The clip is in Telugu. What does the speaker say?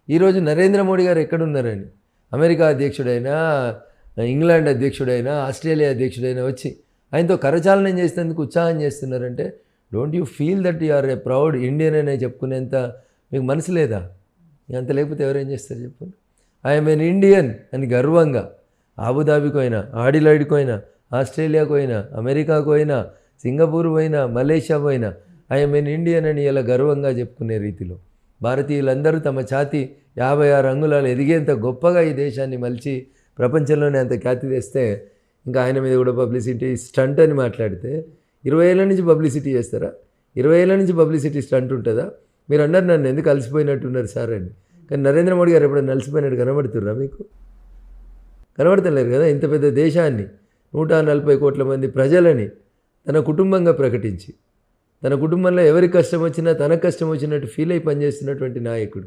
ఈరోజు నరేంద్ర మోడీ గారు ఎక్కడున్నారని అమెరికా అధ్యక్షుడైనా, ఇంగ్లాండ్ అధ్యక్షుడైనా, ఆస్ట్రేలియా అధ్యక్షుడైనా వచ్చి ఆయనతో కరచాలనం చేసేందుకు ఉత్సాహం చేస్తున్నారంటే don't you feel that you are a proud Indian అనే చెప్పుకునేంత మీకు మనసు లేదా? అంత లేకపోతే ఎవరేం చేస్తారు చెప్పండి. ఐఎమ్ ఎన్ ఇండియన్ అని గర్వంగా అబుదాబికి అయినా, ఆడిలాయిడ్కి అయినా, ఆస్ట్రేలియాకు అయినా, అమెరికాకు అయినా, సింగపూర్ పోయినా, మలేషియా పోయినా ఐఎమ్ ఎన్ ఇండియన్ అని ఇలా గర్వంగా చెప్పుకునే రీతిలో భారతీయులందరూ తమ ఛాతి 56 అంగుళాలు ఎదిగేంత గొప్పగా ఈ దేశాన్ని మలిచి ప్రపంచంలోనే అంత ఖ్యాతి తెస్తే ఇంకా ఆయన మీద కూడా పబ్లిసిటీ స్టంట్ అని మాట్లాడితే 20 ఏళ్ళ నుంచి పబ్లిసిటీ చేస్తారా? 20 ఏళ్ళ నుంచి పబ్లిసిటీ స్టంట్ ఉంటుందా? మీరు అన్నారు నన్ను ఎందుకు అలసిపోయినట్టున్నారు సార్ అని. కానీ నరేంద్ర మోడీ గారు ఎప్పుడైనా అలసిపోయినట్టు కనబడుతుర్రా మీకు? కనబడతలేరు కదా. ఇంత పెద్ద దేశాన్ని 140 కోట్ల మంది ప్రజలని తన కుటుంబంగా ప్రకటించి తన కుటుంబంలో ఎవరికి కష్టం వచ్చినా తనకు కష్టం వచ్చినట్టు ఫీల్ అయి పనిచేస్తున్నటువంటి నాయకుడు.